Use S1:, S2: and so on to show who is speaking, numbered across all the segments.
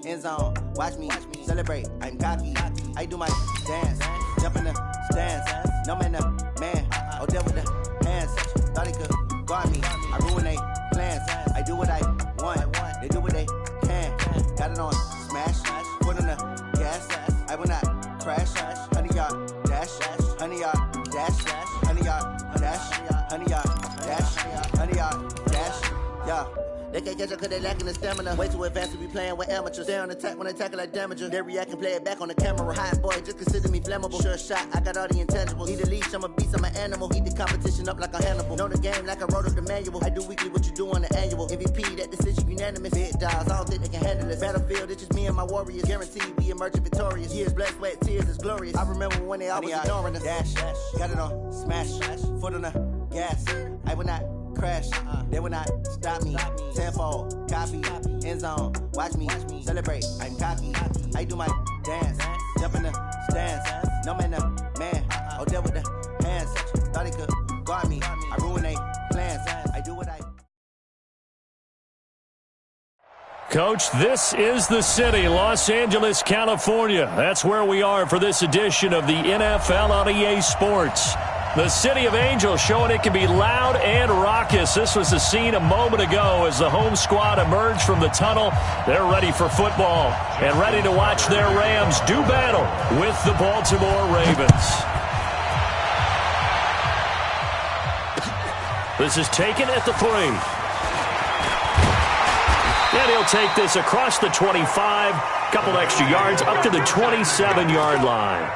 S1: end zone. Watch me celebrate. I'm cocky. I do my dance. Jump in the stands. No man, man. Oh, deal with the hands. Thought he could guard me. I ruin they plans. I do what I want. They do what they can. Got it on smash. Put on the gas. I will not crash. 100-yard dash. 100-yard dash. 100-yard dash. 100-yard dash. 100-yard dash. Yeah. They can't catch up cause they lacking the stamina. Way too advanced to be playing with amateurs. Stay on attack when they tackle like damager. They react and play it back on the camera. Hot boy, just consider me flammable. Sure shot, I got all the intangibles. Need a leash, I'm a beast, I'm an animal. Eat the competition up like a Hannibal. Know the game like I wrote up the manual. I do weekly what you do on the annual. MVP, that decision unanimous. Big dogs, I don't think they can handle this. Battlefield, it's just me and my warriors. Guaranteed we emerging victorious. Years, blood, sweat, tears, it's glorious. I remember when they always ignoring us. Dash, got it on smash. Foot on the gas. I will not crash, they will not stop me. Tenfold, copy, end zone. Watch me celebrate. I'm cocky. I do my dance. Jump in the stands. No man, man. Oh, deal with the hands. Thought he could guard me. I ruin they plans. I do what I.
S2: Coach, this is the city, Los Angeles, California. That's where we are for this edition of the NFL on EA Sports. The City of Angels showing it can be loud and raucous. This was the scene a moment ago as the home squad emerged from the tunnel. They're ready for football and ready to watch their Rams do battle with the Baltimore Ravens. This is taken at the 3. And he'll take this across the 25, couple extra yards up to the 27-yard line.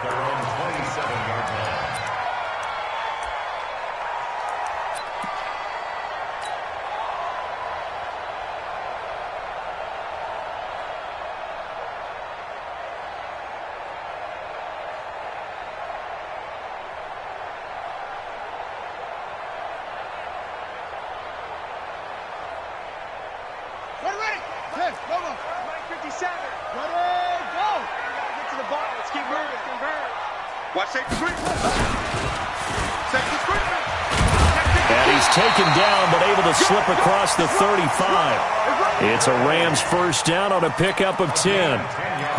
S2: And he's taken down, but able to slip across the 35. It's a Rams first down on a pickup of 10.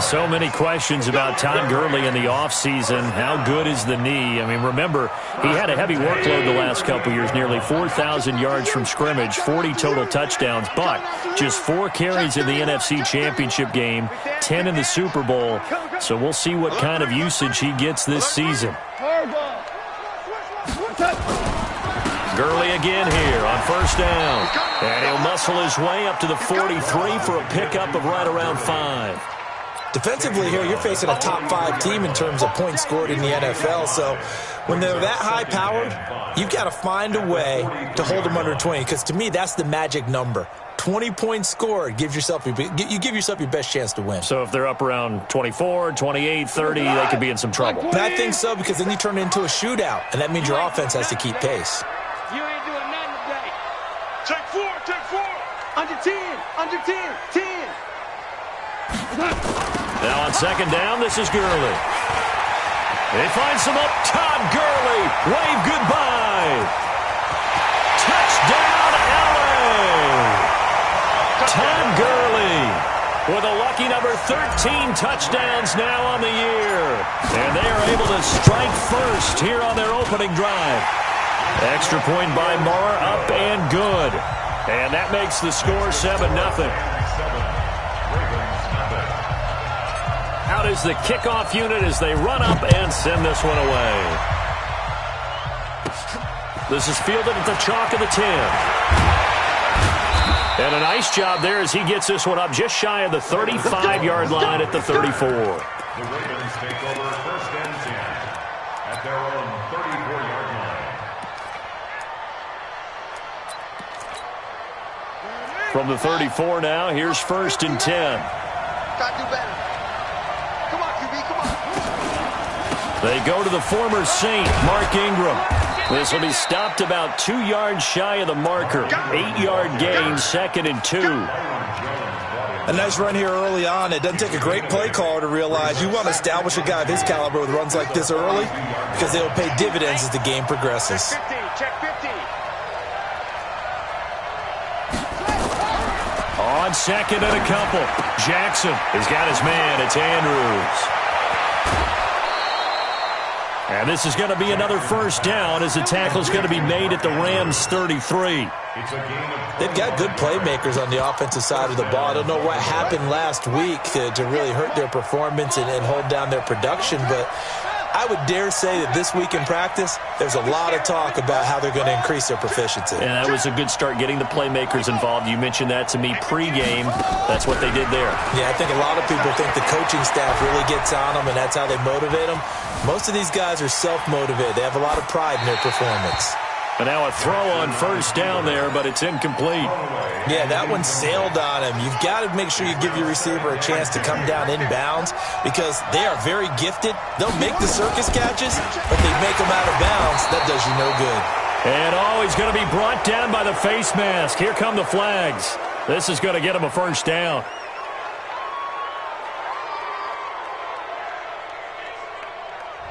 S2: So many questions about Todd Gurley in the offseason. How good is the knee? I mean, remember, he had a heavy workload the last couple years, nearly 4,000 yards from scrimmage, 40 total touchdowns, but just 4 carries in the NFC Championship game, 10 in the Super Bowl. So we'll see what kind of usage he gets this season. Gurley again here on first down. And he'll muscle his way up to the 43 for a pickup of right around 5.
S3: Defensively here, you're facing a top 5 team in terms of points scored in the NFL. So when they're that high-powered, you've got to find a way to hold them under 20. Because to me, that's the magic number. 20 points scored, you give yourself your best chance to win.
S2: So if they're up around 24, 28, 30, they could be in some trouble.
S3: And I think so, because then you turn it into a shootout, and that means your offense has to keep pace.
S4: You ain't doing nothing today. Take 4. Under 10, 10.
S2: Now on second down, this is Gurley. They find some up. Todd Gurley, wave goodbye. Touchdown, LA. Todd Gurley with a lucky number 13 touchdowns now on the year. And they are able to strike first here on their opening drive. Extra point by Moore, up and good. And that makes the score 7-0. Out is the kickoff unit as they run up and send this one away. This is fielded at the chalk of the 10. And a nice job there as he gets this one up just shy of the 35-yard line at the 34.
S5: The Ravens take over first and 10 at their own 34-yard line.
S2: From the 34 now, here's first and 10.
S4: Gotta do better. Come on, QB, come on.
S2: They go to the former Saint, Mark Ingram. This will be stopped about 2 yards shy of the marker. 8-yard gain, 2nd and 2.
S3: A nice run here early on. It doesn't take a great play caller to realize you want to establish a guy of his caliber with runs like this early because they will pay dividends as the game progresses.
S4: Check 50.
S2: On on second and a couple. Jackson has got his man. It's Andrews. And this is going to be another first down as the tackle's going to be made at the Rams' 33.
S3: They've got good playmakers on the offensive side of the ball. I don't know what happened last week to really hurt their performance and hold down their production, but I would dare say that this week in practice, there's a lot of talk about how they're going to increase their proficiency.
S2: And that was a good start, getting the playmakers involved. You mentioned that to me pregame. That's what they did there.
S3: Yeah, I think a lot of people think the coaching staff really gets on them, and that's how they motivate them. Most of these guys are self-motivated. They have a lot of pride in their performance.
S2: And now a throw on first down there, but it's incomplete.
S3: Yeah, that one sailed on him. You've got to make sure you give your receiver a chance to come down inbounds because they are very gifted. They'll make the circus catches, but they make them out of bounds. That does you no good.
S2: And he's going to be brought down by the face mask. Here come the flags. This is going to get him a first down.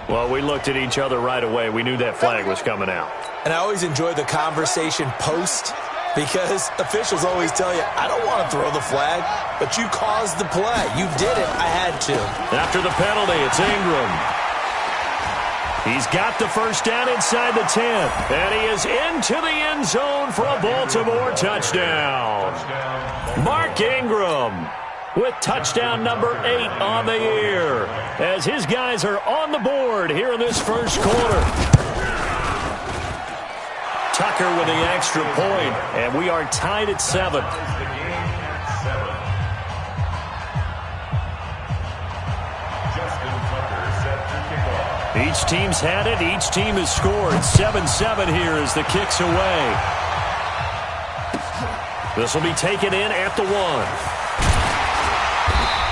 S2: Well, we looked at each other right away. We knew that flag was coming out.
S3: And I always enjoy the conversation post because officials always tell you, I don't want to throw the flag, but you caused the play. You did it. I had to.
S2: After the penalty, it's Ingram. He's got the first down inside the 10. And he is into the end zone for a Baltimore touchdown. Mark Ingram with touchdown number 8 on the year as his guys are on the board here in this first quarter. Tucker with the extra point, and we are tied at 7. Each team's had it. Each team has scored. 7-7 here as the kick's away. This will be taken in at the 1.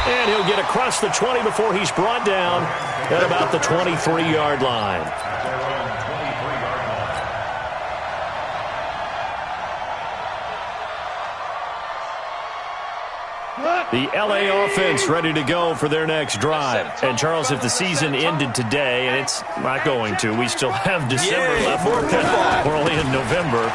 S2: And he'll get across the 20 before he's brought down at about the 23-yard line. The L.A. offense ready to go for their next drive. And, Charles, if the season ended today, and it's not going to, we still have December left. We're only in November.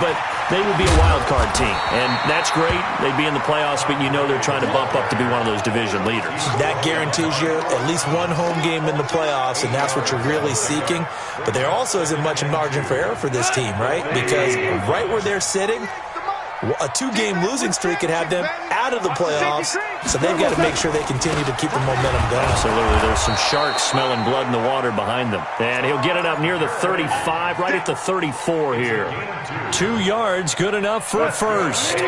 S2: But they would be a wild card team. And that's great. They'd be in the playoffs, but you know they're trying to bump up to be one of those division leaders.
S3: That guarantees you at least one home game in the playoffs, and that's what you're really seeking. But there also isn't much margin for error for this team, right? Because right where they're sitting, a 2-game losing streak could have them out of the playoffs, so they've got to make sure they continue to keep the momentum going.
S2: Absolutely. There's some sharks smelling blood in the water behind them. And he'll get it up near the 35, right at the 34 here. 2 yards, good enough for a first.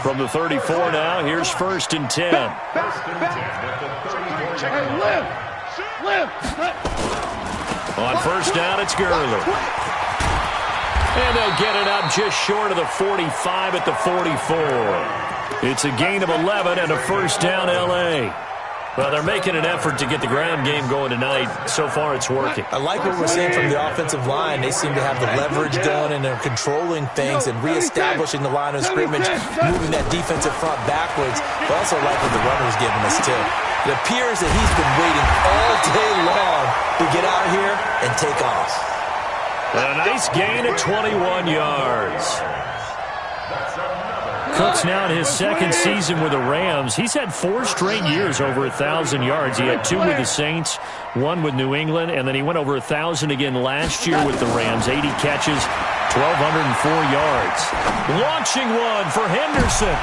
S2: From the 34 now, here's 1st and 10. On first down, it's Gurley. And they'll get it up just short of the 45 at the 44. It's a gain of 11 and a first down L.A. Well, they're making an effort to get the ground game going tonight. So far, it's working.
S3: I like what we're seeing from the offensive line. They seem to have the leverage going, and they're controlling things and reestablishing the line of scrimmage, moving that defensive front backwards. But also like what the runner's giving us, too. It appears that he's been waiting all day long to get out here and take off.
S2: A nice gain of 21 yards. Cook's now in his 2nd season with the Rams. He's had 4 straight years over 1,000 yards. He had 2 with the Saints, 1 with New England, and then he went over 1,000 again last year with the Rams. 80 catches, 1,204 yards. Launching one for Henderson.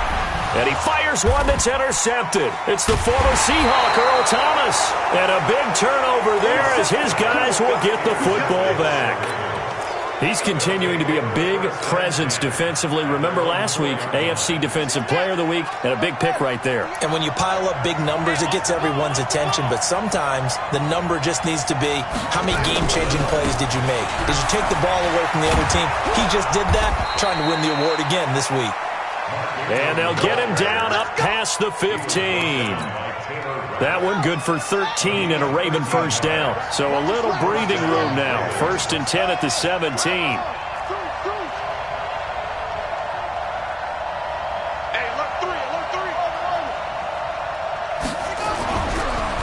S2: And he fires one that's intercepted. It's the former Seahawk, Earl Thomas. And a big turnover there as his guys will get the football back. He's continuing to be a big presence defensively. Remember last week, AFC Defensive Player of the Week, and a big pick right there.
S3: And when you pile up big numbers, it gets everyone's attention. But sometimes the number just needs to be, how many game-changing plays did you make? Did you take the ball away from the other team? He just did that, trying to win the award again this week.
S2: And they'll get him down up past the 15. That one good for 13 and a Raven first down. So a little breathing room now. 1st and 10 at the 17.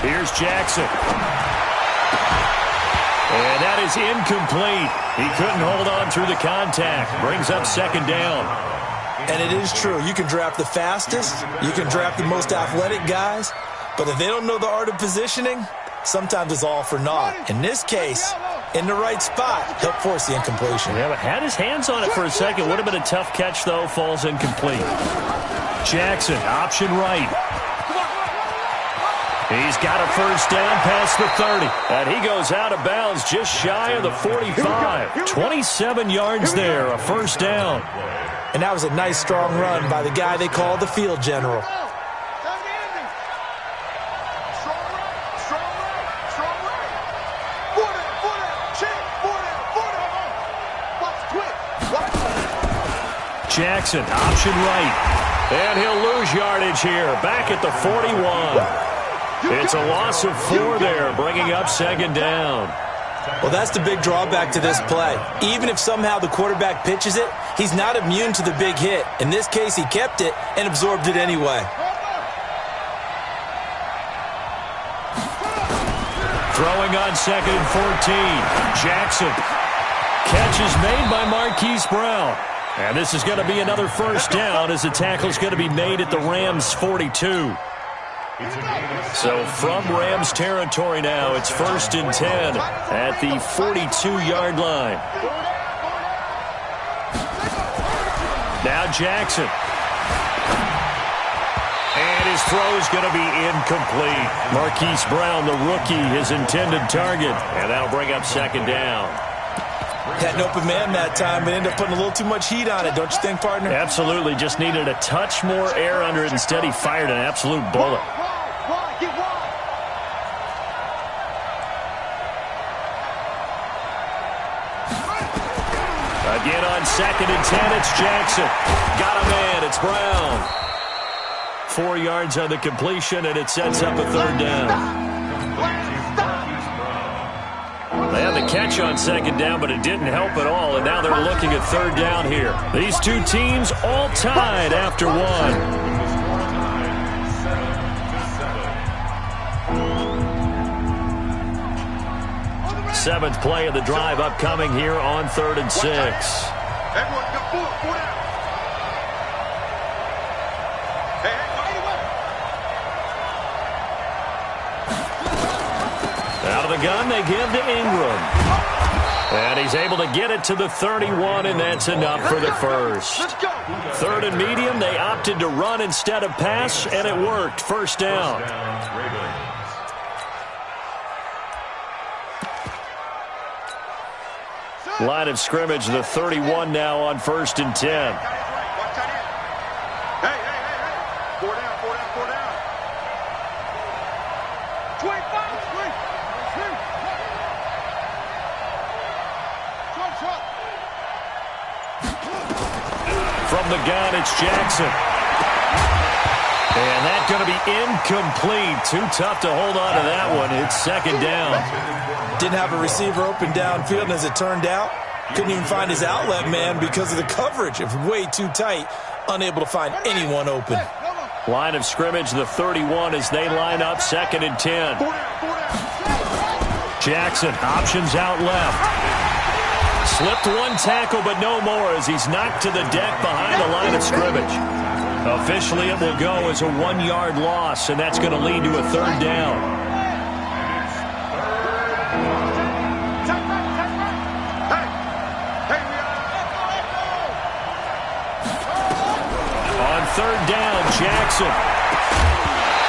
S2: Here's Jackson. And that is incomplete. He couldn't hold on through the contact. Brings up 2nd down.
S3: And it is true. You can draft the fastest, you can draft the most athletic guys, but if they don't know the art of positioning, sometimes it's all for naught. In this case, in the right spot, helped force the incompletion.
S2: Yeah, but had his hands on it for a second. Would have been a tough catch, though. Falls incomplete. Jackson, option right. He's got a first down past the 30. And he goes out of bounds just shy of the 45. 27 yards there, a first down.
S3: And that was a nice, strong run by the guy they call the field general.
S2: Jackson, option right. And he'll lose yardage here, back at the 41. It's a loss of 4 there, bringing up second down.
S3: Well, that's the big drawback to this play. Even if somehow the quarterback pitches it, he's not immune to the big hit. In this case, he kept it and absorbed it anyway.
S2: Throwing on second and 14. Jackson. Catch is made by Marquise Brown. And this is going to be another first down as the tackle's going to be made at the Rams' 42. So from Rams territory now, it's 1st and 10 at the 42-yard line. Now Jackson. And his throw is going to be incomplete. Marquise Brown, the rookie, his intended target. And that'll bring up second down.
S3: Had an open man that time, but ended up putting a little too much heat on it, don't you think, partner?
S2: Absolutely. Just needed a touch more air under it. Instead, he fired an absolute bullet. Again on 2nd and 10, it's Jackson. Got a man, it's Brown. 4 yards on the completion, and it sets up a third down. They had the catch on second down, but it didn't help at all, and now they're looking at third down here. These two teams all tied after one. Seventh play of the drive upcoming here on 3rd and 6.
S4: Everyone, go forward, out.
S2: Out of the gun, they give to Ingram. And he's able to get it to the 31, and that's enough for the first. 3rd and medium, they opted to run instead of pass, and it worked. First down. Line of scrimmage, the 31 now on 1st and 10. From the gun, it's Jackson. And that's going to be incomplete. Too tough to hold on to that one. It's second down.
S3: Didn't have a receiver open downfield, and as it turned out, couldn't even find his outlet man because of the coverage. It was way too tight, unable to find anyone open.
S2: Line of scrimmage, the 31 as they line up 2nd and 10. Jackson, options out left. Slipped one tackle, but no more as he's knocked to the deck behind the line of scrimmage. Officially, it will go as a 1-yard loss, and that's going to lead to a third down. On 3rd down, Jackson.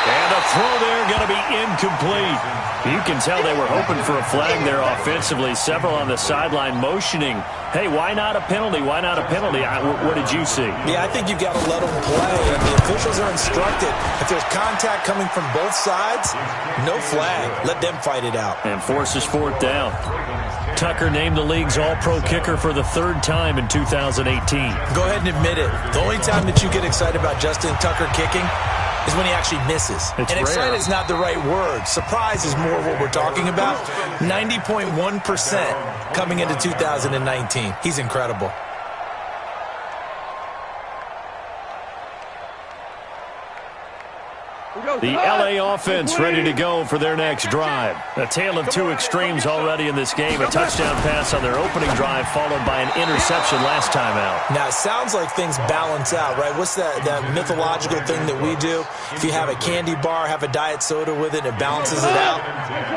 S2: And a throw there going to be incomplete. You can tell they were hoping for a flag there offensively. Several on the sideline motioning, hey, why not a penalty? Why not a penalty? What did you see?
S3: Yeah, I think you've got to let them play. And the officials are instructed, if there's contact coming from both sides, no flag. Let them fight it out.
S2: And forces 4th down. Tucker named the league's all-pro kicker for the 3rd time in 2018.
S3: Go ahead and admit it. The only time that you get excited about Justin Tucker kicking is when he actually misses.
S2: It's
S3: and excited is not the right word. Surprise is more what we're talking about. 90.1% coming into 2019. He's incredible.
S4: We go.
S2: The LA offense ready to go for their next drive. A tale of two extremes already in this game. A touchdown pass on their opening drive followed by an interception last time out.
S3: Now, it sounds like things balance out, right? What's that mythological thing that we do? If you have a candy bar, have a diet soda with it, it balances it out.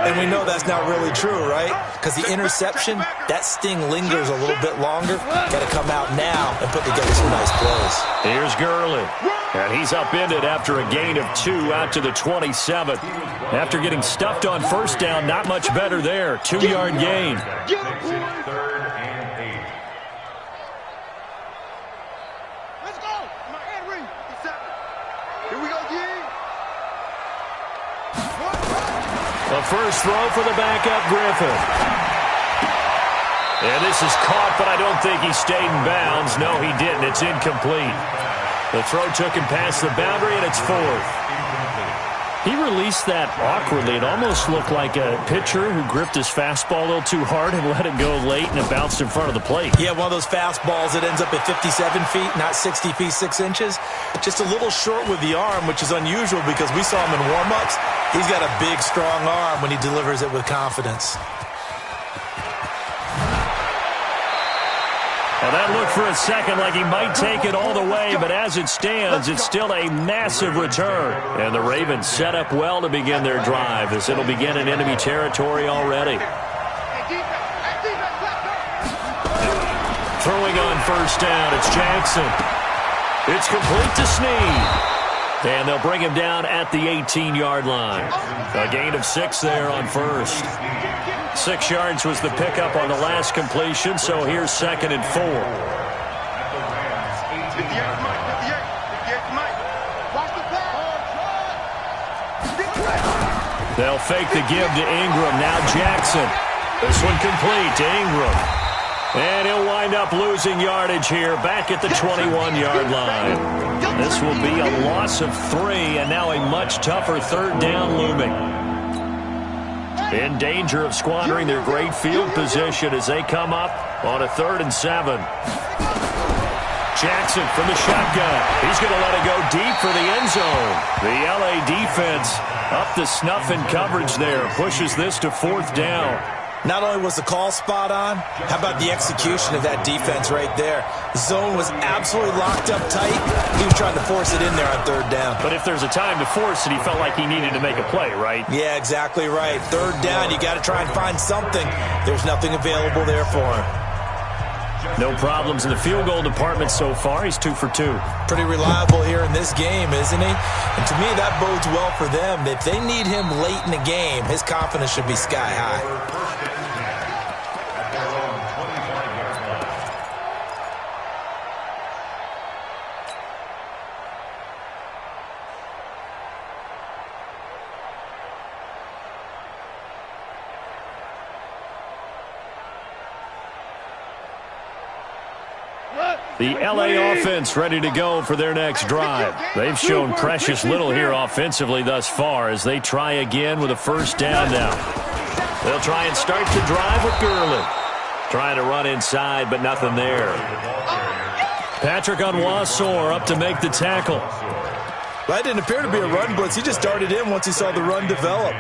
S3: And we know that's not really true, right? Because the interception, that sting lingers a little bit longer. Got to come out now and put together some nice plays.
S2: Here's Gurley. And he's upended after a gain of 2 out to the 27. After getting stuffed on first down, not much better there. 2-yard gain.
S5: Third and 8.
S4: Let's go. My hand ring. Here we go, G.
S2: The first throw for the backup Griffin. And this is caught, but I don't think he stayed in bounds. No, he didn't. It's incomplete. The throw took him past the boundary, and it's 4th. He released that awkwardly. It almost looked like a pitcher who gripped his fastball a little too hard and let it go late, and it bounced in front of the plate.
S3: Yeah, one of those fastballs that ends up at 57 feet, not 60 feet, 6 inches. Just a little short with the arm, which is unusual because we saw him in warm-ups. He's got a big, strong arm when he delivers it with confidence.
S2: Well, that looked for a second like he might take it all the way, but as it stands, it's still a massive return. And the Ravens set up well to begin their drive as it'll begin in enemy territory already. Throwing on first down, it's Jackson. It's complete to Snead. And they'll bring him down at the 18-yard line. A gain of 6 there on first. 6 yards was the pickup on the last completion, so here's 2nd and 4. They'll fake the give to Ingram. Now Jackson. This one complete to Ingram. And he'll wind up losing yardage here back at the 21-yard line. This will be a loss of 3, and now a much tougher 3rd down looming. In danger of squandering their great field position as they come up on a 3rd and 7. Jackson from the shotgun. He's going to let it go deep for the end zone. The LA defense up to snuff in coverage there. Pushes this to 4th down.
S3: Not only was the call spot on, how about the execution of that defense right there? The zone was absolutely locked up tight. He was trying to force it in there on 3rd down.
S2: But if there's a time to force it, he felt like he needed to make a play, right?
S3: Yeah, exactly right. 3rd down, you got to try and find something. There's nothing available there for him.
S2: No problems in the field goal department so far. He's 2 for 2.
S3: Pretty reliable here in this game, isn't he? And to me, that bodes well for them. If they need him late in the game, his confidence should be sky high.
S2: The LA offense ready to go for their next drive. They've shown precious little here offensively thus far as they try again with a 1st down now. They'll try and start the drive with Gurley. Trying to run inside, but nothing there. Patrick Onwuasor up to make the tackle.
S3: That didn't appear to be a run blitz. He just darted in once he saw the run develop.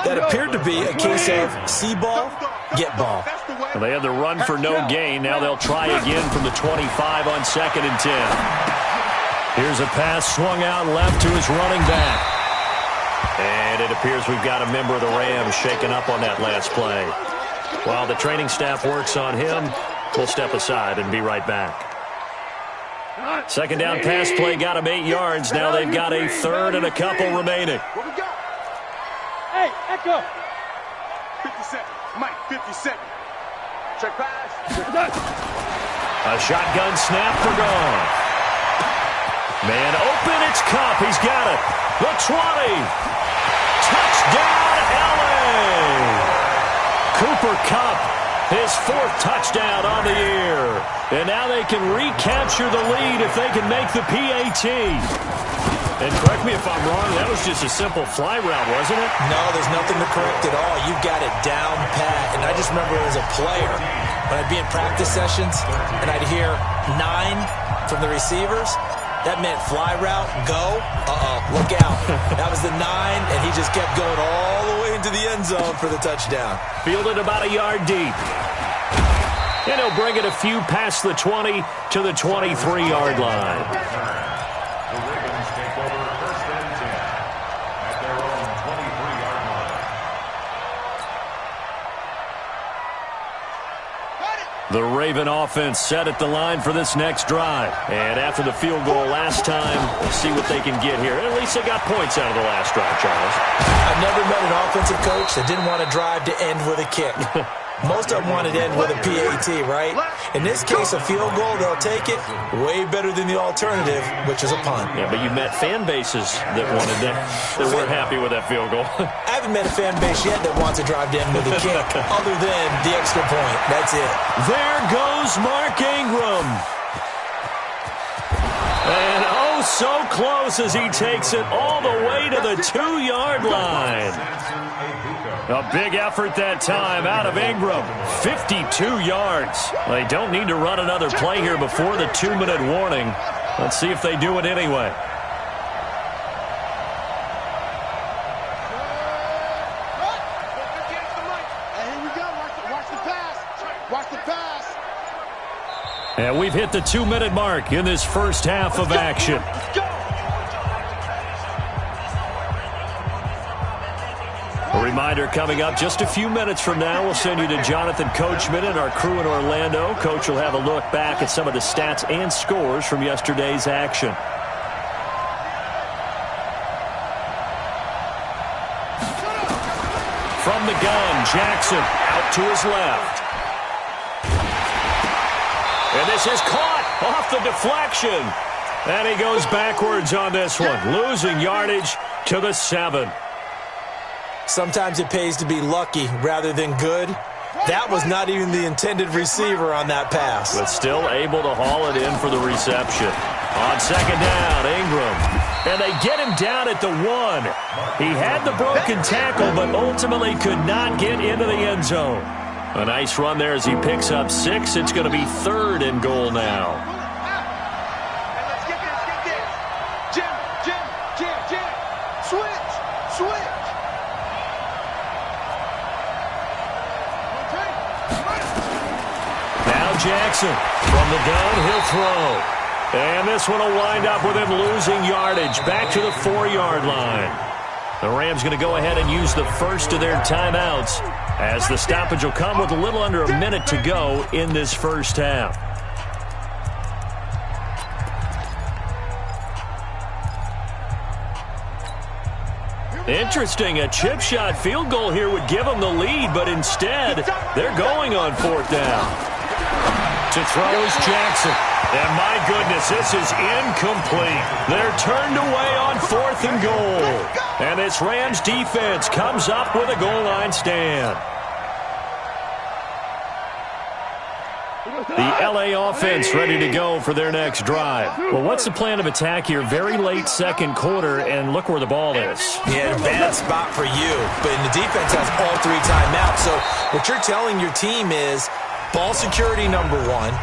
S3: That appeared to be a case of see ball, get ball.
S2: Well, they had the run for no gain. Now they'll try again from the 25 on 2nd and 10. Here's a pass swung out left to his running back. And it appears we've got a member of the Rams shaken up on that last play. While the training staff works on him, we'll step aside and be right back. 2nd down pass play got him 8 yards. Now they've got a 3rd and a couple remaining.
S4: What we got? Hey, Echo. 57. Mike, 57. Check pass.
S2: A shotgun snap for Gone. Man open, it's Kupp. He's got it. The 20. Touchdown, LA. Cooper Kupp, his 4th touchdown on the year. And now they can recapture the lead if they can make the PAT. And correct me if I'm wrong, that was just a simple fly route, wasn't it?
S3: No, there's nothing to correct at all. You've got it down pat. And I just remember as a player, when I'd be in practice sessions and I'd hear 9 from the receivers, That meant fly route, go. Look out. That was the 9, and he just kept going all the way into the end zone for the touchdown.
S2: Fielded about a yard deep. And he'll bring it a few past the 20 to the 23-yard line.
S5: The Ravens take over first and 10 at their own 23-yard line.
S2: The Raven offense set at the line for this next drive. And after the field goal last time, we'll see what they can get here. At least they got points out of the last drive, Charles.
S3: I've never met an offensive coach that didn't want to drive to end with a kick. Most of them wanted to end with a PAT, right? In this case, a field goal, they'll take it. Way better than the alternative, which is a punt.
S2: Yeah, but you've met fan bases that wanted that weren't happy with that field goal.
S3: I haven't met a fan base yet that wants to drive to end with a kick, other than the extra point. That's it.
S2: There goes Mark Ingram. And oh, so close as he takes it all the way to the 2-yard line. A big effort that time out of Ingram. 52 yards. They don't need to run another play here before the 2-minute warning. Let's see if they do it anyway. And we've hit the 2-minute mark in this first half of action. A reminder coming up just a few minutes from now, we'll send you to Jonathan Coachman and our crew in Orlando. Coach will have a look back at some of the stats and scores from yesterday's action. From the gun, Jackson out to his left. And this is caught off the deflection. And he goes backwards on this one, losing yardage to the 7.
S3: Sometimes it pays to be lucky rather than good. That was not even the intended receiver on that pass.
S2: But still able to haul it in for the reception. On second down, Ingram. And they get him down at the 1. He had the broken tackle, but ultimately could not get into the end zone. A nice run there as he picks up 6. It's going to be 3rd and goal now.
S4: Let's get this. Jim. Switch.
S2: Now Jackson from the gun, he'll throw. And this one will wind up with him losing yardage back to the 4-yard line. The Rams going to go ahead and use the first of their timeouts as the stoppage will come with a little under a minute to go in this first half. Interesting, a chip shot field goal here would give them the lead, but instead they're going on 4th down. To throw is Jackson. And my goodness, this is incomplete. They're turned away on 4th and goal. And this Rams defense comes up with a goal line stand. The LA offense ready to go for their next drive. Well, what's the plan of attack here? Very late second quarter, and look where the ball is.
S3: Yeah, bad spot for you. But the defense has all 3 timeouts. So what you're telling your team is ball security, number 1.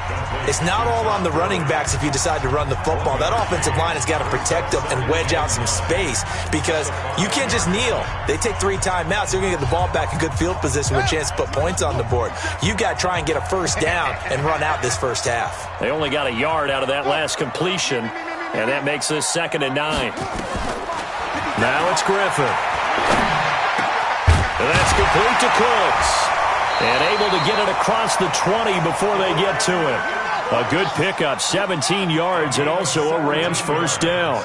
S3: It's not all on the running backs if you decide to run the football. That offensive line has got to protect them and wedge out some space because you can't just kneel. They take 3 timeouts. They're going to get the ball back in good field position with a chance to put points on the board. You've got to try and get a first down and run out this first half.
S2: They only got a yard out of that last completion, and that makes this 2nd and 9. Now it's Griffin. And that's complete to Cooks. And able to get it across the 20 before they get to it. A good pickup, 17 yards, and also a Rams first down.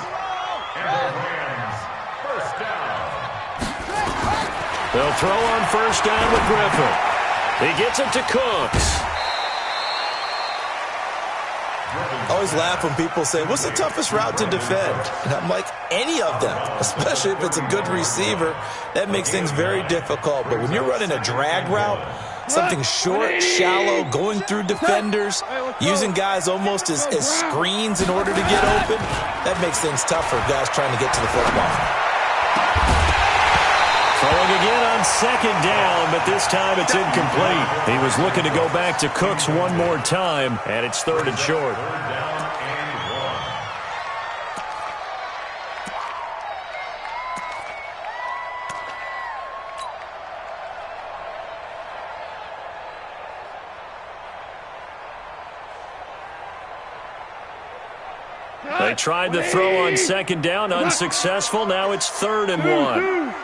S2: They'll throw on first down with Griffin. He gets it to Cooks.
S3: I always laugh when people say, what's the toughest route to defend? And I'm like, any of them, especially if it's a good receiver. That makes things very difficult. But when you're running a drag route, something short, shallow, going through defenders, using guys almost as screens in order to get open, that makes things tough for guys trying to get to the football.
S2: Throwing again on second down, but this time it's incomplete. He was looking to go back to Cooks one more time, and it's 3rd and short. They tried the throw on second down, unsuccessful. Now it's 3rd and 1.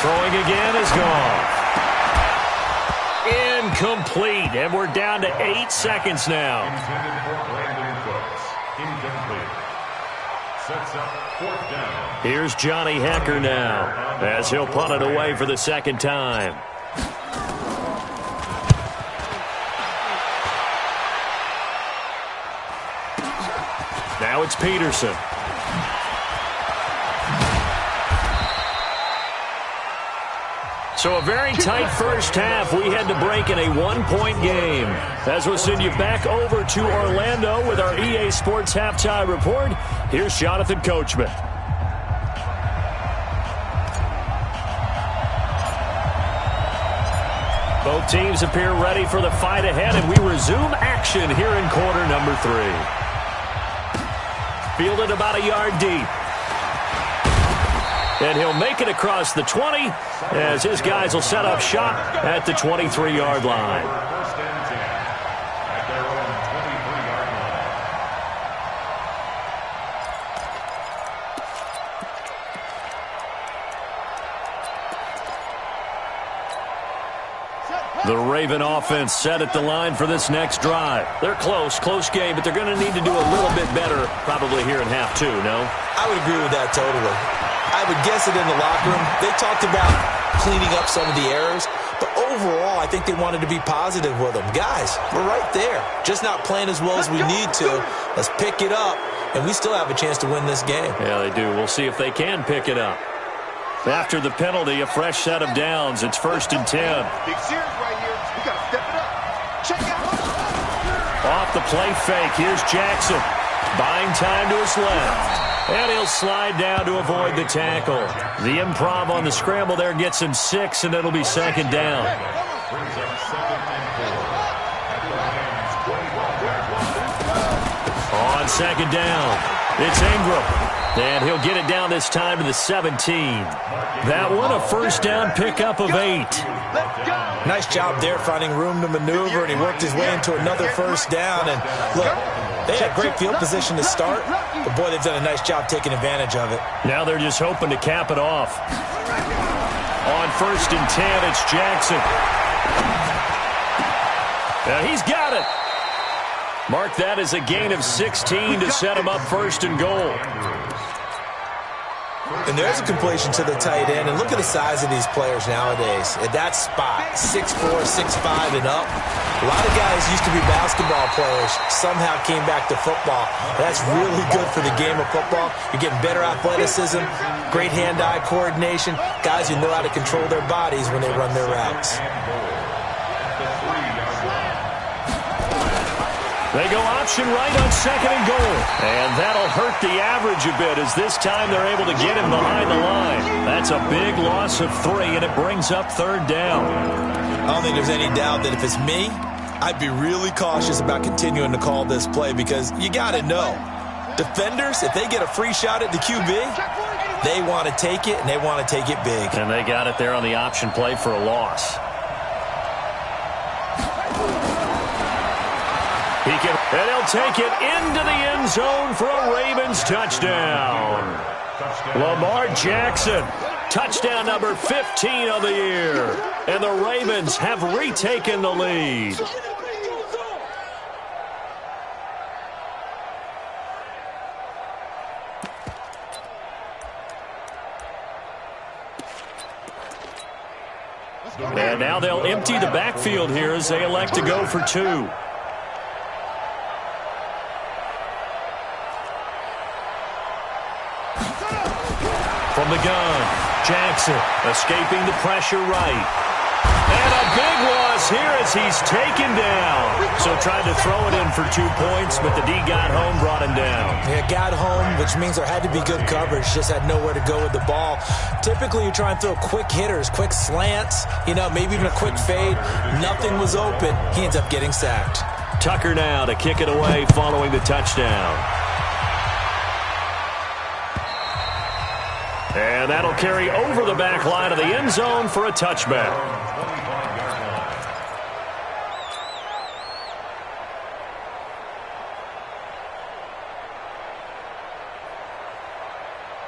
S2: Throwing again is gone. Incomplete, and we're down to 8 seconds now.
S5: Intended for Brandon Cooks. Incomplete. Sets up 4th down.
S2: Here's Johnny Hecker now, as he'll punt it away for the second time. Now it's Peterson. So a very tight first half. We had to break in a 1-point game. As we'll send you back over to Orlando with our EA Sports Halftime Report, here's Jonathan Coachman. Both teams appear ready for the fight ahead, and we resume action here in quarter number 3. Fielded about a yard deep. And he'll make it across the 20 as his guys will set up shop at the 23-yard line.
S5: First and 10 at their own 23-yard line.
S2: The Raven offense set at the line for this next drive. They're close game, but they're going to need to do a little bit better probably here in half 2, no?
S3: I would agree with that totally. I would guess it in the locker room. They talked about cleaning up some of the errors, but overall, I think they wanted to be positive with them. Guys, we're right there. Just not playing as well as we need to. Let's pick it up, and we still have a chance to win this game.
S2: Yeah, they do. We'll see if they can pick it up. After the penalty, a fresh set of downs. It's 1st and 10.
S4: Big series right here. We got to step it up. Check out.
S2: Off the play fake. Here's Jackson. Buying time to his left. And he'll slide down to avoid the tackle. The improv on the scramble there gets him 6, and it'll be 2nd down.
S5: Brings up 2nd and 4 at the Rams' 21-yard line.
S2: On 2nd down, it's Ingram. And he'll get it down this time to the 17. That one, a first down pickup of 8.
S3: Nice job there finding room to maneuver, and he worked his way into another first down. And look, they had great field position to start, but boy, they've done a nice job taking advantage of it.
S2: Now they're just hoping to cap it off. On 1st and 10, it's Jackson. Now he's got it. Mark that as a gain of 16 to set him up 1st and goal.
S3: And there's a completion to the tight end. And look at the size of these players nowadays. At that spot, 6'4", 6'5", and up. A lot of guys used to be basketball players, somehow came back to football. That's really good for the game of football. You're getting better athleticism, great hand-eye coordination, guys who know how to control their bodies when they run their routes.
S2: They go option right on 2nd and goal. And that'll hurt the average a bit as this time they're able to get him behind the line. That's a big loss of 3, and it brings up 3rd down.
S3: I don't think there's any doubt that if it's me, I'd be really cautious about continuing to call this play because you got to know, defenders, if they get a free shot at the QB, they want to take it, and they want to take it big.
S2: And they got it there on the option play for a loss. And he'll take it into the end zone for a Ravens touchdown. Lamar Jackson, touchdown number 15 of the year. And the Ravens have retaken the lead. And now they'll empty the backfield here as they elect to go for 2. From the gun, Jackson escaping the pressure right. And a big loss here as he's taken down. So tried to throw it in for 2 points, but the D got home, brought him down.
S3: Yeah, got home, which means there had to be good coverage. Just had nowhere to go with the ball. Typically, you try and throw quick hitters, quick slants, maybe even a quick fade. Nothing was open. He ends up getting sacked.
S2: Tucker now to kick it away following the touchdown. And that'll carry over the back line of the end zone for a touchback.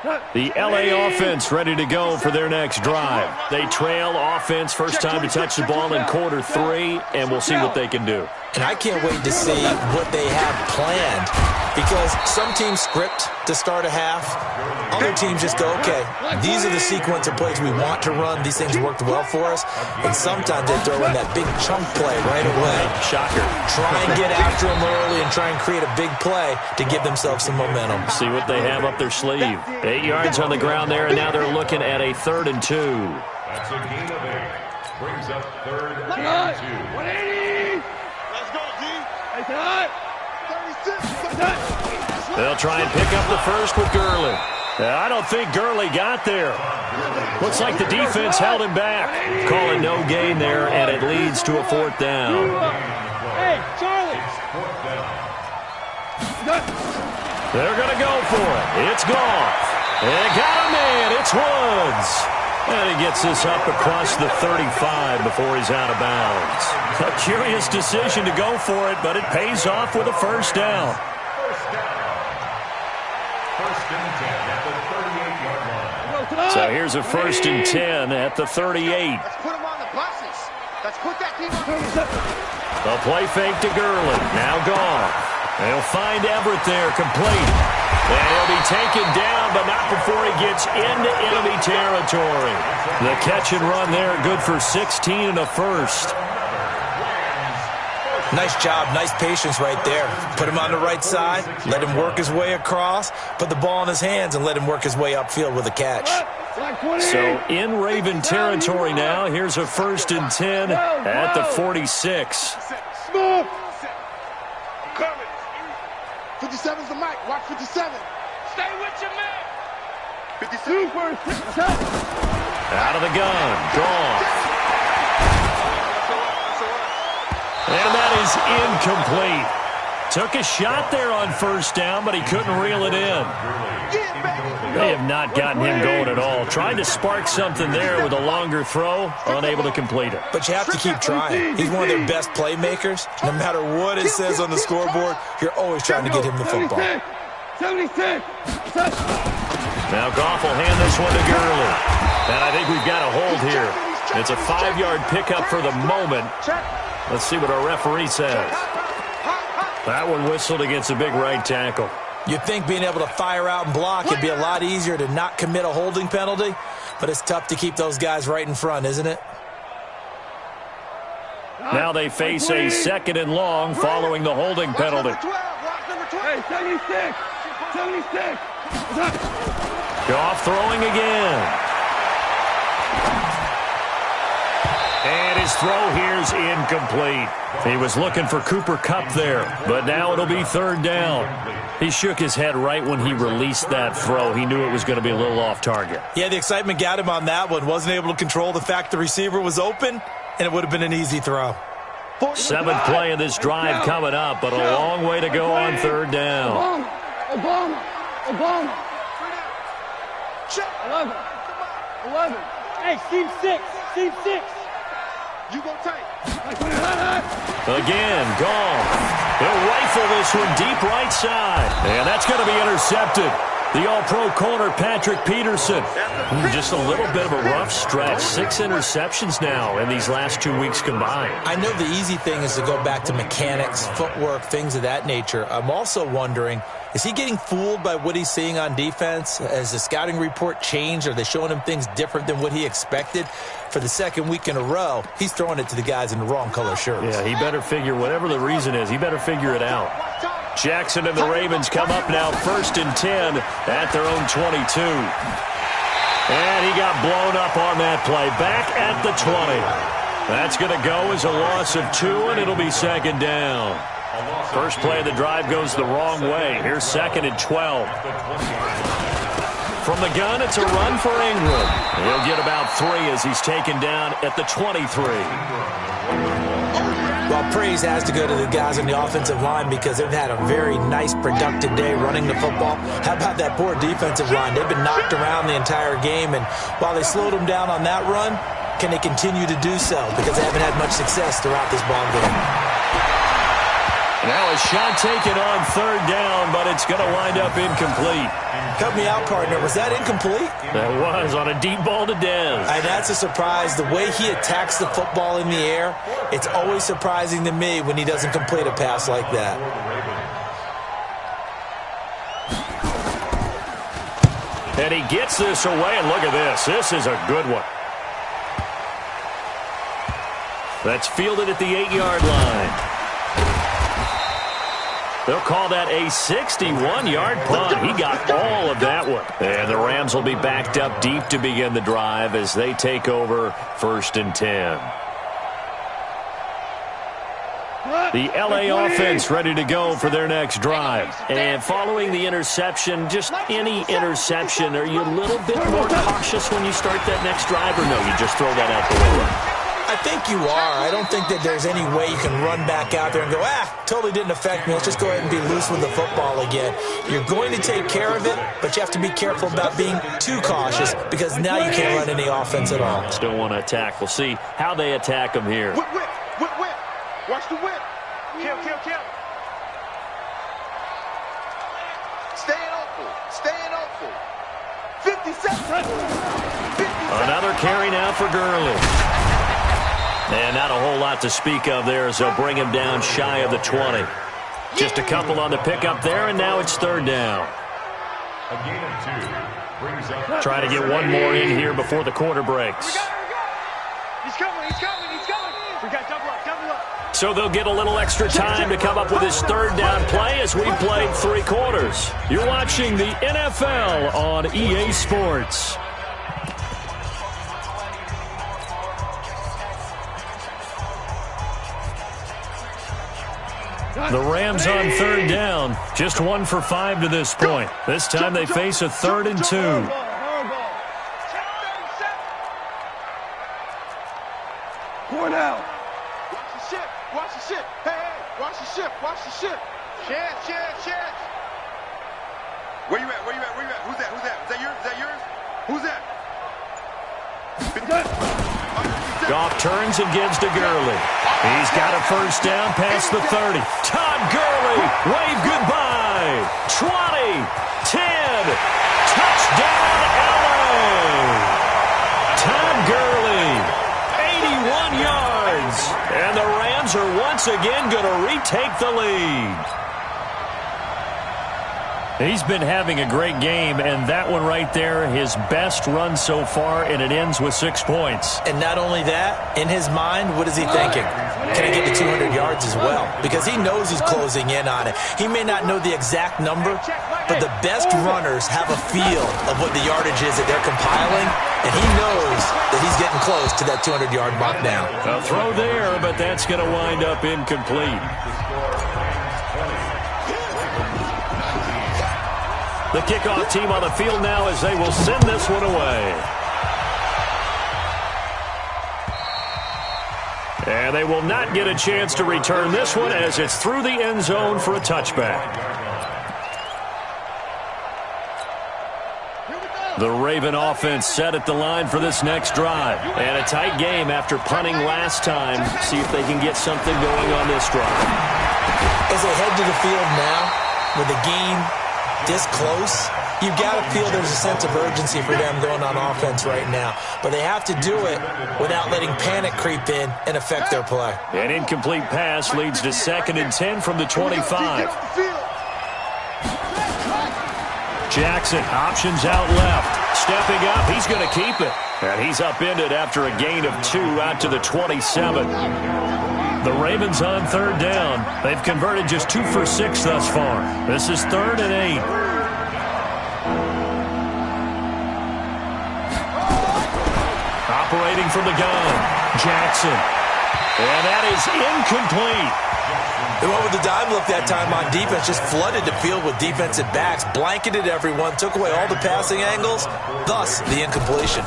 S2: The LA offense ready to go for their next drive. They trail offense, first time to touch the ball in quarter 3, and we'll see what they can do.
S3: And I can't wait to see what they have planned, because some teams script to start a half. Other teams just go, okay, these are the sequence of plays we want to run. These things worked well for us. And sometimes they throw in that big chunk play right away.
S2: Shocker.
S3: Try and get after them early and try and create a big play to give themselves some momentum.
S2: See what they have up their sleeve. 8 yards on the ground there, and now they're looking at a 3rd and 2.
S5: That's a gain of 8. Brings up 3rd and 2.
S4: 180. Let's go, G. 36.
S2: They'll try and pick up the first with Gurley. I don't think Gurley got there. Looks like the defense held him back. Calling no gain there, and it leads to a 4th down.
S4: Hey, Charlie.
S2: They're going to go for it. It's Goff. And got a man. It's Woods. And he gets this up across the 35 before he's out of bounds. A curious decision to go for it, but it pays off with a 1st down.
S5: First and 10 at the 38-yard line.
S2: So here's a 1st and 10 at the 38.
S4: Let's put him on the buses. Let's put that team on.
S2: A play fake to Gurley. Now Goff. They'll find Everett there, complete. And he'll be taken down, but not before he gets into enemy territory. The catch and run there, good for 16 and a 1st.
S3: Nice job, nice patience right there. Put him on the right side, let him work his way across, put the ball in his hands, and let him work his way upfield with a catch.
S2: So in Raven territory now, here's a 1st and 10 at the 46.
S4: Move. Coming. 57's the mic. Watch 57. Stay with your man. 52.
S2: Out of the gun. Goff. And that is incomplete. Took a shot there on 1st down, but he couldn't reel it in. They have not gotten him going at all. Tried to spark something there with a longer throw, unable to complete it.
S3: But you have to keep trying. He's one of their best playmakers. No matter what it says on the scoreboard, you're always trying to get him the football.
S4: 76.
S2: Now Goff will hand this one to Gurley. And I think we've got a hold here. It's a 5-yard pickup for the moment. Let's see what our referee says. That one whistled against a big right tackle.
S3: You'd think being able to fire out and block would be a lot easier to not commit a holding penalty, but it's tough to keep those guys right in front, isn't it?
S2: Now they face a 2nd and long following the holding penalty.
S4: Hey, 76. 76.
S2: Goff throwing again. And his throw here's incomplete. He was looking for Cooper Kupp there, but now it'll be 3rd down. He shook his head right when he released that throw. He knew it was going to be a little off target.
S3: Yeah, the excitement got him on that one. Wasn't able to control the fact the receiver was open, and it would have been an easy throw.
S2: 7th play of this drive coming up, but a long way to go on 3rd down.
S4: Obama. 11. Hey, team 6. Team 6. You go tight.
S2: Again, Goff. He'll rifle this one deep right side. And that's going to be intercepted. The all-pro corner, Patrick Peterson. Just a little bit of a rough stretch. 6 interceptions now in these last 2 weeks combined.
S3: I know the easy thing is to go back to mechanics, footwork, things of that nature. I'm also wondering, is he getting fooled by what he's seeing on defense? Has the scouting report changed? Are they showing him things different than what he expected? For the 2nd week in a row, he's throwing it to the guys in the wrong color shirts.
S2: Yeah, he better figure, whatever the reason is, he better figure it out. Jackson and the Ravens come up now 1st and 10 at their own 22. And he got blown up on that play. Back at the 20. That's going to go as a loss of 2, and it'll be 2nd down. First play of the drive goes the wrong way. Here's 2nd and 12. From the gun, it's a run for Ingram. He'll get about 3 as he's taken down at the 23.
S3: Well, praise has to go to the guys on the offensive line because they've had a very nice, productive day running the football. How about that poor defensive line? They've been knocked around the entire game, and while they slowed them down on that run, can they continue to do so? Because they haven't had much success throughout this ball game.
S2: Now a shot taken on third down, but it's going to wind up incomplete.
S3: Cut me out, partner. Was that incomplete?
S2: That was on a deep ball to Dez.
S3: And that's a surprise. The way he attacks the football in the air, it's always surprising to me when he doesn't complete a pass like that.
S2: And he gets this away, and look at this. This is a good one. That's fielded at the 8-yard line. They'll call that a 61-yard punt. He got all of that one. And the Rams will be backed up deep to begin the drive as they take over 1st and 10. The L.A. offense ready to go for their next drive. And following the interception, just any interception, are you a little bit more cautious when you start that next drive, or no, you just throw that out the window?
S3: I think you are. I don't think that there's any way you can run back out there and go, totally didn't affect me. Let's just go ahead and be loose with the football again. You're going to take care of it, but you have to be careful about being too cautious because now you can't run any offense at all.
S2: Still want to attack. We'll see how they attack them here.
S4: Whip, whip, whip, whip. Watch the whip. Kill, kill, kill. Staying open. Staying open. 50 seconds. 50 seconds.
S2: Another carry now for Gurley. And not a whole lot to speak of there as they'll bring him down shy of the 20. Just a couple on the pickup there, and now it's third down.
S5: A gain of 2.
S2: Try to get one more in here before the quarter breaks.
S4: He's coming, he's coming, he's coming. We got double up, double up.
S2: So they'll get a little extra time to come up with his third down play as we played 3 quarters. You're watching the NFL on EA Sports. The Rams on third down, just 1 for 5 to this point. This time they face a 3rd and 2.
S4: Going out. Watch the ship, watch the ship. Hey, hey, watch the ship, watch the ship. Chance. Where you at, where you at, where you at? Who's that, who's that? Is that yours, is that yours? Who's that?
S2: Goff turns and gives to Gurley. He's got a first down past the 30. Todd Gurley, wave goodbye. 20, 10, touchdown LA. Todd Gurley, 81 yards. And the Rams are once again going to retake the lead. He's been having a great game, and that one right there, his best run so far, and it ends with 6 points.
S3: And not only that, in his mind, what is he thinking? Can I get to 200 yards as well? Because he knows he's closing in on it. He may not know the exact number, but the best runners have a feel of what the yardage is that they're compiling, and he knows that he's getting close to that 200-yard mark now.
S2: A throw there, but that's going to wind up incomplete. The kickoff team on the field now as they will send this one away. And they will not get a chance to return this one as it's through the end zone for a touchback. The Raven offense set at the line for this next drive. And a tight game after punting last time. See if they can get something going on this drive.
S3: As they head to the field now, with the game this close, you've got to feel there's a sense of urgency for them going on offense right now. But they have to do it without letting panic creep in and affect their play.
S2: An incomplete pass leads to 2nd and 10 from the 25. Jackson options out left. Stepping up, he's going to keep it. And he's upended after a gain of 2 out to the 27. The Ravens on third down. They've converted just 2 for 6 thus far. This is 3rd and 8. Operating from the gun, Jackson. And that is incomplete.
S3: They went with the dime look that time on defense, just flooded the field with defensive backs, blanketed everyone, took away all the passing angles, thus the incompletion.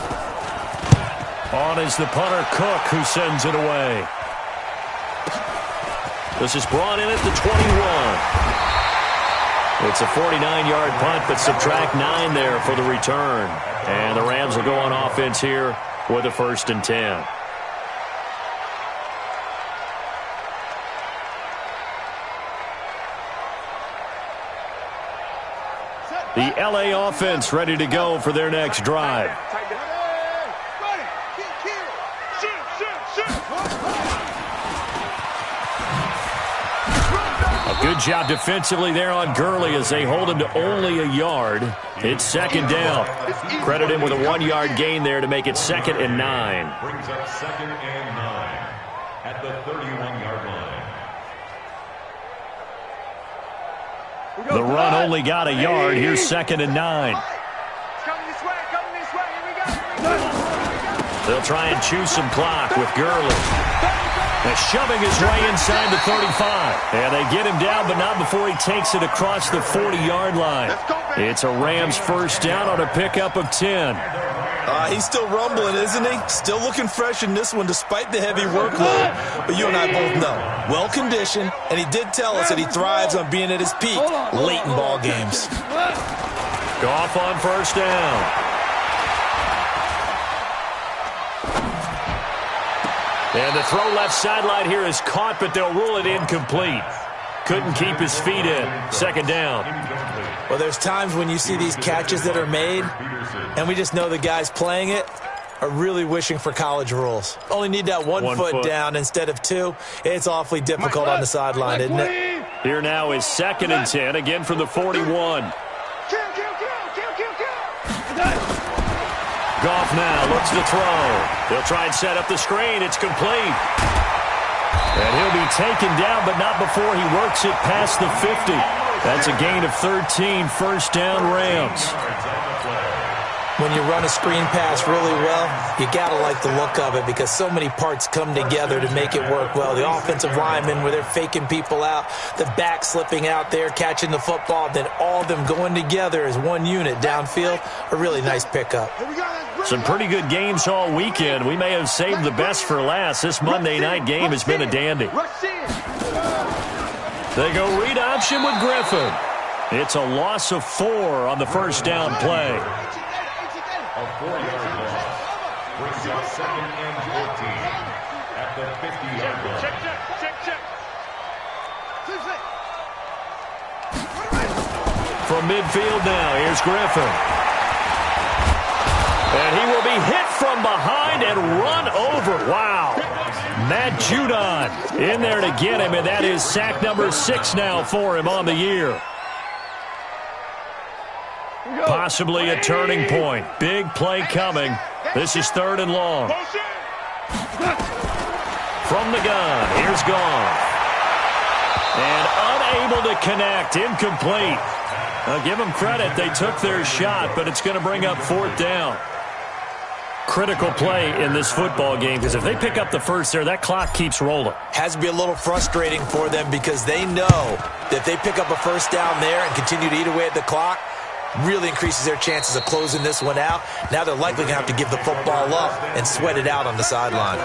S2: On is the punter, Cook, who sends it away. This is brought in at the 21. It's a 49-yard punt, but subtract 9 there for the return. And the Rams will go on offense here with a 1st and 10. The LA offense ready to go for their next drive. A good job defensively there on Gurley as they hold him to only a yard. It's second down. Credit him with a 1-yard gain there to make it 2nd and 9.
S5: Brings up 2nd and 9 at the 31-yard line.
S2: The run only got a yard. Here's 2nd and 9. They'll try and chew some clock with Gurley. They're shoving his way inside the 35. And they get him down, but not before he takes it across the 40-yard line. It's a Rams first down on a pickup of 10.
S3: He's still rumbling, isn't he? Still looking fresh in this one despite the heavy workload. But you and I both know, well-conditioned, and he did tell us that he thrives on being at his peak late in ball games.
S2: Goff on first down. And the throw left sideline here is caught, but they'll rule it incomplete. Couldn't keep his feet in. 2nd down.
S3: Well, there's times when you see these catches that are made, and we just know the guys playing it are really wishing for college rules. Only need that one foot down instead of 2. It's awfully difficult on the sideline, isn't it?
S2: Here now is 2nd and 10, again from the 41. Goff now looks to throw. They'll try and set up the screen. It's complete. And he'll be taken down, but not before he works it past the 50. That's a gain of 13, first down Rams.
S3: When you run a screen pass really well, you got to like the look of it because so many parts come together to make it work well. The offensive linemen, where they're faking people out, the back slipping out there, catching the football, then all of them going together as one unit downfield. A really nice pickup.
S2: Some pretty good games all weekend. We may have saved the best for last. This Monday night game has been a dandy. They go read option with Griffin. It's a loss of 4 on the first down play.
S5: A 4-yard loss brings up 2nd and 14 at the 50-yard line.
S2: From midfield now, here's Griffin. And he will be hit from behind and run over. Wow. Matt Judon in there to get him, and that is sack number 6 now for him on the year. Possibly a turning point. Big play coming. This is 3rd and long. From the gun, here's Goff. And unable to connect, incomplete. I'll give them credit. They took their shot, but it's going to bring up 4th down. Critical play in this football game because if they pick up the first there, that clock keeps rolling.
S3: Has to be a little frustrating for them because they know that if they pick up a first down there and continue to eat away at the clock, really increases their chances of closing this one out. Now they're likely going to have to give the football up and sweat it out on the sideline.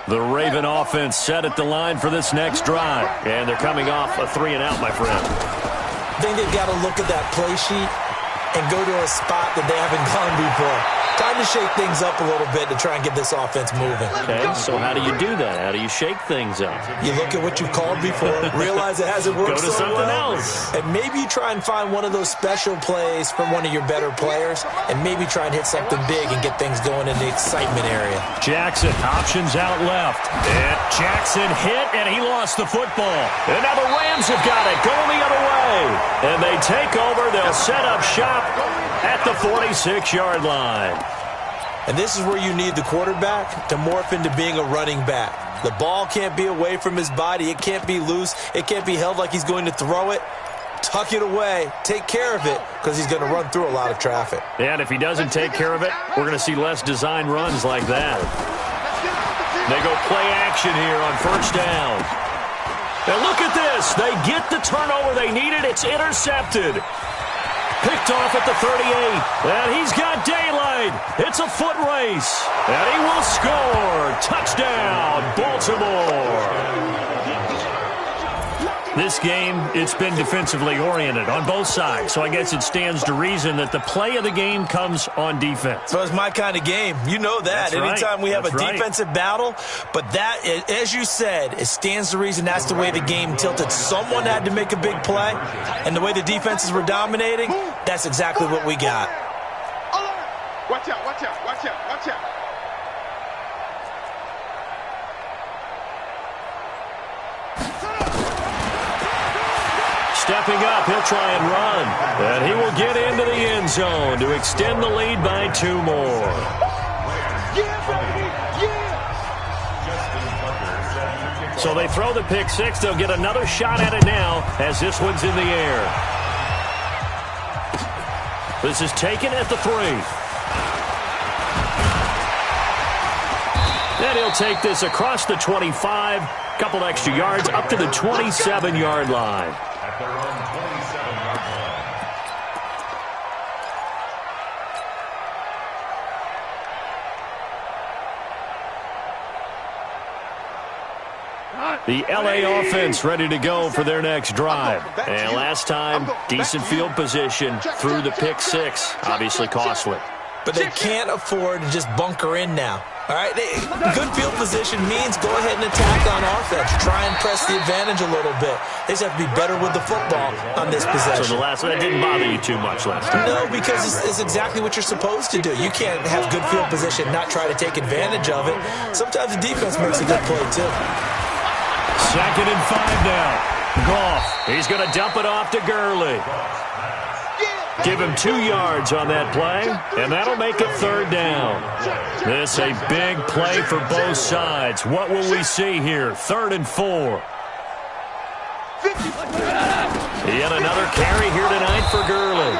S2: The Raven offense set at the line for this next drive. And they're coming off a 3-and-out, my friend.
S3: I think they've got to look at that play sheet and go to a spot that they haven't gone before. Time to shake things up a little bit to try and get this offense moving.
S2: Okay, so how do you do that? How do you shake things up?
S3: You look at what you've called before, realize it hasn't worked
S2: Go to something else.
S3: And maybe you try and find one of those special plays from one of your better players, and maybe try and hit something big and get things going in the excitement area.
S2: Jackson, options out left. And Jackson hit, and he lost the football. And now the Rams have got it, going the other way. And they take over. They'll set up shop at the 46-yard line.
S3: And this is where you need the quarterback to morph into being a running back. The ball can't be away from his body. It can't be loose. It can't be held like he's going to throw it. Tuck it away. Take care of it because he's going to run through a lot of traffic.
S2: And if he doesn't take care of it, we're going to see less design runs like that. They go play action here on first down. And look at this. They get the turnover they needed. It's intercepted. Picked off at the 38. And he's got daylight. It's a foot race. And he will score. Touchdown, Baltimore. This game, it's been defensively oriented on both sides, so I guess it stands to reason that the play of the game comes on defense.
S3: So it's my kind of game. You know that.
S2: That's
S3: Anytime
S2: right.
S3: we have
S2: That's
S3: a
S2: right.
S3: defensive battle, but that, as you said, it stands to reason that's the way the game tilted. Someone had to make a big play, and the way the defenses were dominating, that's exactly what we got.
S4: Watch out, watch out, watch out, watch out.
S2: Stepping up, he'll try and run. And he will get into the end zone to extend the lead by 2 more. So they throw the pick 6. They'll get another shot at it now as this one's in the air. This is taken at the 3. And he'll take this across the 25, couple extra yards up to the 27-yard line.
S5: At their own 27-yard line.
S2: The LA offense ready to go for their next drive. And last time, decent field position through the pick 6. Obviously costly.
S3: But they can't afford to just bunker in now. All right, good field position means go ahead and attack on offense. Try and press the advantage a little bit. They just have to be better with the football on this possession.
S2: So the last one, that didn't bother you too much last time.
S3: No, because it's exactly what you're supposed to do. You can't have good field position and not try to take advantage of it. Sometimes the defense makes a good play, too.
S2: 2nd and 5 now. Goff, he's going to dump it off to Gurley. Give him 2 yards on that play, and that'll make it 3rd down. This a big play for both sides. What will we see here? 3rd and 4. Yet another carry here tonight for Gurley.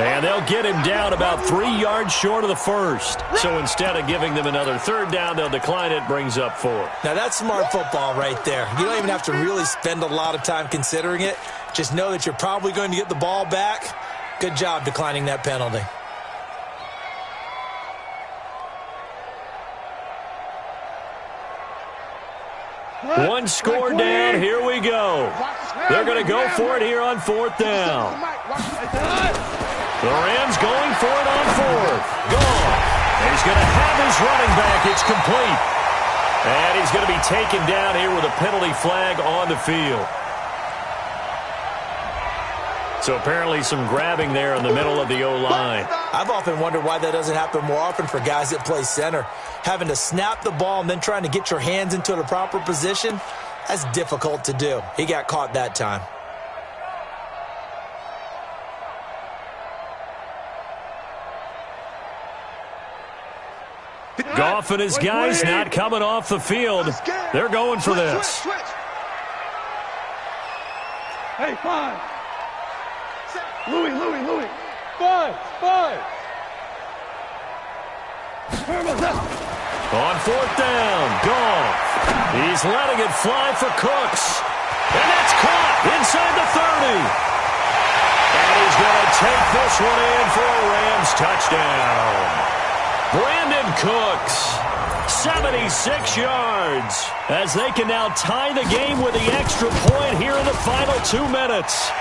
S2: And they'll get him down about 3 yards short of the 1st. So instead of giving them another 3rd down, they'll decline it, brings up 4.
S3: Now, that's smart football right there. You don't even have to really spend a lot of time considering it. Just know that you're probably going to get the ball back. Good job declining that penalty.
S2: One score down. Here we go. They're going to go for it here on 4th down. The Rams going for it on 4th. Gone. He's going to have his running back. It's complete. And he's going to be taken down here with a penalty flag on the field. So apparently some grabbing there in the middle of the O-line.
S3: I've often wondered why that doesn't happen more often for guys that play center. Having to snap the ball and then trying to get your hands into the proper position, that's difficult to do. He got caught that time.
S2: Goff and his guys not coming off the field. They're going for this.
S4: Hey, 5. Louis. 5.
S2: On 4th down, Goff. He's letting it fly for Cooks. And that's caught inside the 30. And he's going to take this one in for a Rams touchdown. Brandon Cooks, 76 yards, as they can now tie the game with the extra point here in the final 2 minutes.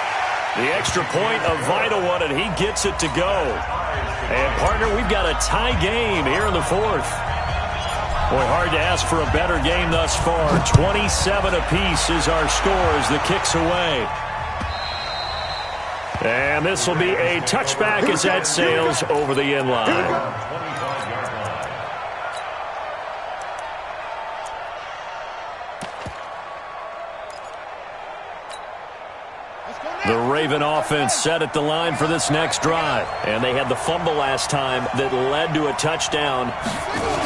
S2: The extra point, a vital one, and he gets it to go. And, partner, we've got a tie game here in the 4th. Boy, hard to ask for a better game thus far. 27 apiece is our score as the kick's away. And this will be a touchback as that sails over the end line. The Raven offense set at the line for this next drive. And they had the fumble last time that led to a touchdown.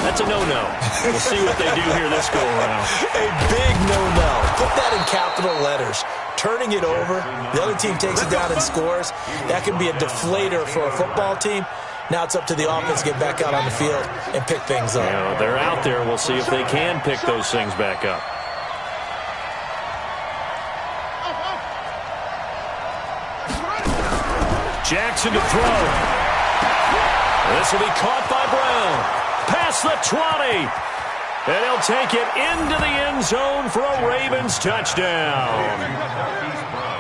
S2: That's a no-no. We'll see what they do here this go-around.
S3: A big no-no. Put that in capital letters. Turning it over, the other team takes it down and scores. That can be a deflator for a football team. Now it's up to the offense to get back out on the field and pick things up.
S2: Yeah, they're out there. We'll see if they can pick those things back up. Jackson to throw. This will be caught by Brown. Past the 20. And he'll take it into the end zone for a Ravens touchdown.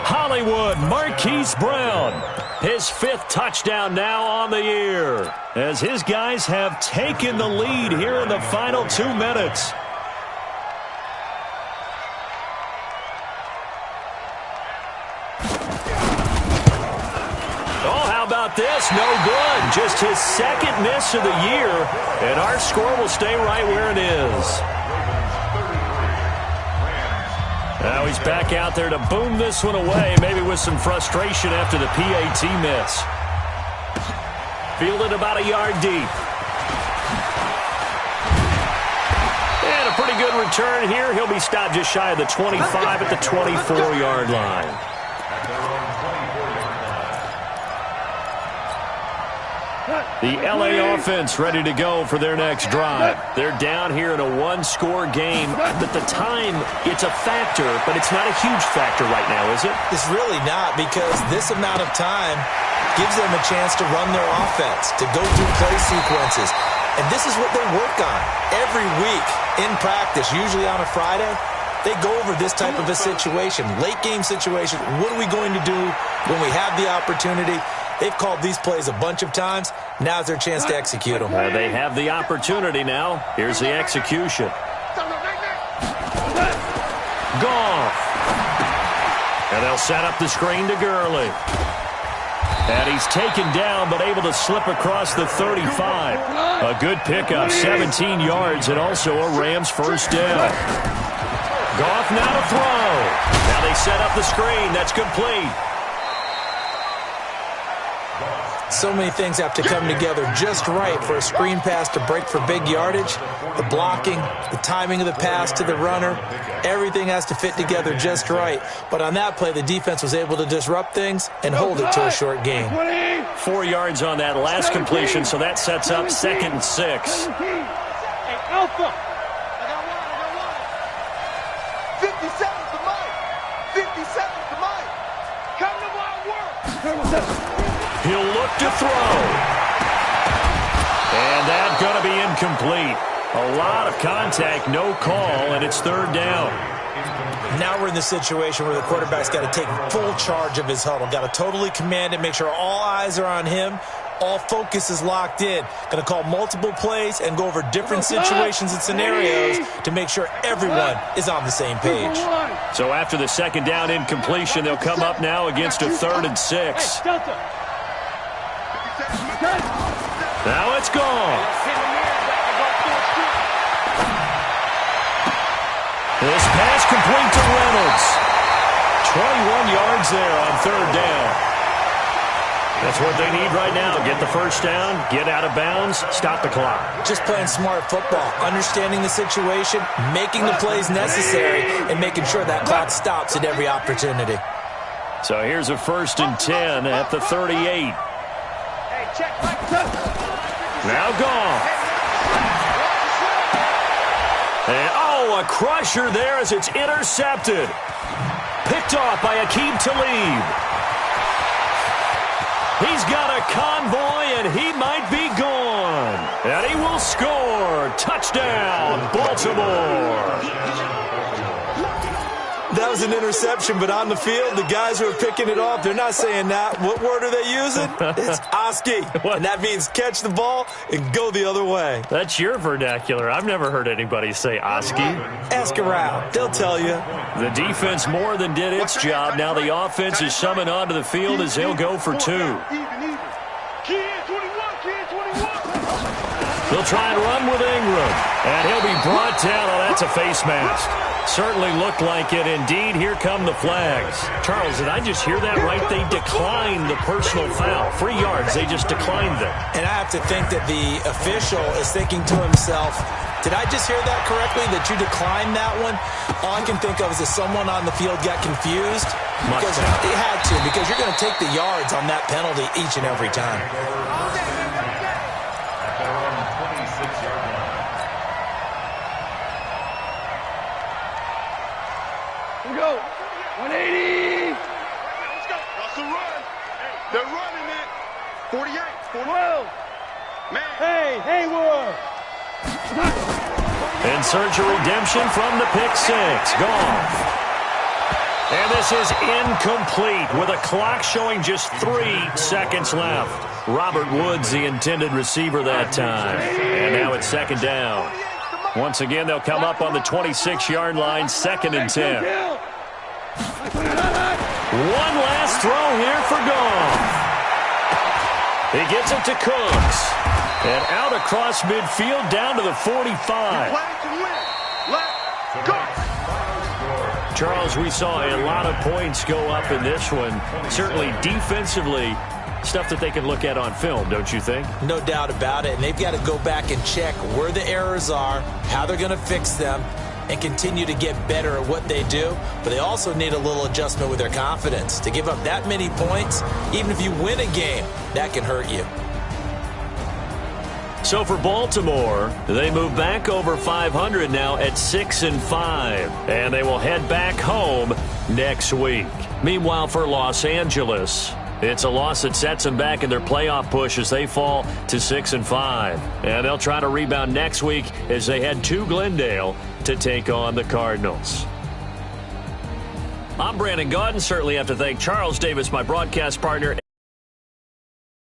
S2: Hollywood Marquise Brown, his 5th touchdown now on the year, as his guys have taken the lead here in the final 2 minutes. This no good. Just his 2nd miss of the year, and our score will stay right where it is. Now he's back out there to boom this one away, maybe with some frustration after the PAT miss. Fielded about a yard deep. And a pretty good return here. He'll be stopped just shy of the 25 at the 24-yard line. The LA offense ready to go for their next drive. They're down here in a 1-score game. At the time, it's a factor, but it's not a huge factor right now, is it?
S3: It's really not, because this amount of time gives them a chance to run their offense, to go through play sequences. And this is what they work on every week in practice, usually on a Friday. They go over this type of a situation, late game situation. What are we going to do when we have the opportunity? They've called these plays a bunch of times. Now's their chance to execute them.
S2: They have the opportunity now. Here's the execution. Goff. And they'll set up the screen to Gurley. And he's taken down, but able to slip across the 35. A good pickup, 17 yards, and also a Rams first down. Goff now to throw. Now they set up the screen. That's complete.
S3: So many things have to come together just right for a screen pass to break for big yardage. The blocking, the timing of the pass to the runner, everything has to fit together just right. But on that play, the defense was able to disrupt things and hold it to a short gain.
S2: 4 yards on that last completion, so that sets up 2nd and 6.
S4: Hey, Alpha. 57's the mic. 57's the mic. Come to my work.
S2: He'll look to throw. And that's going to be incomplete. A lot of contact, no call, and it's 3rd down.
S3: Now we're in the situation where the quarterback's got to take full charge of his huddle. Got to totally command it, make sure all eyes are on him. All focus is locked in. Going to call multiple plays and go over different situations and scenarios to make sure everyone is on the same page.
S2: So after the 2nd down incompletion, they'll come up now against a 3rd and 6. Now it's gone. This pass complete to Reynolds. 21 yards there on 3rd down. That's what they need right now. Get the first down, get out of bounds, stop the clock.
S3: Just playing smart football, understanding the situation, making the plays necessary, and making sure that clock stops at every opportunity.
S2: So here's a 1st and 10 at the 38. Now gone. And, a crusher there as it's intercepted. Picked off by Aqib Talib. He's got a convoy, and he might be gone. And he will score. Touchdown, Baltimore. That was an interception, but on the field, the guys who are picking it off, they're not saying that. What word are they using? It's Oski. And that means catch the ball and go the other way. That's your vernacular. I've never heard anybody say Oski. Ask around. They'll tell you. The defense more than did its job. Now the offense is summoned onto the field as they'll go for 2. They'll try and run with Ingram. And he'll be brought down. Oh, that's a face mask. Certainly looked like it. Indeed, here come the flags. Charles, did I just hear that right? They declined the personal foul. 3 yards, they just declined them. And I have to think that the official is thinking to himself, did I just hear that correctly, that you declined that one? All I can think of is that someone on the field got confused. Because they had to, because you're going to take the yards on that penalty each and every time.
S4: Go. 180. Let's go. That's a run. They're running it. 48. 12. Man. Hey, Haywood.
S2: In search of redemption from the pick six. Gone. And this is incomplete with a clock showing just 3 seconds left. Robert Woods, the intended receiver that time. And now it's second down. Once again, they'll come up on the 26-yard line, 2nd and 10. One last throw here for Goff. He gets it to Cooks. And out across midfield down to the 45. Charles, we saw a lot of points go up in this one. Certainly defensively, stuff that they can look at on film, don't you think?
S3: No doubt about it. And they've got to go back and check where the errors are, how they're going to fix them, and continue to get better at what they do. But they also need a little adjustment with their confidence. To give up that many points, even if you win a game, that can hurt you.
S2: So for Baltimore, they move back over 500 now at 6-5, and they will head back home next week. Meanwhile, for Los Angeles, it's a loss that sets them back in their playoff push as they fall to 6-5, and they'll try to rebound next week as they head to Glendale to take on the Cardinals. I'm Brandon Gaudin. Certainly have to thank Charles Davis, my broadcast partner.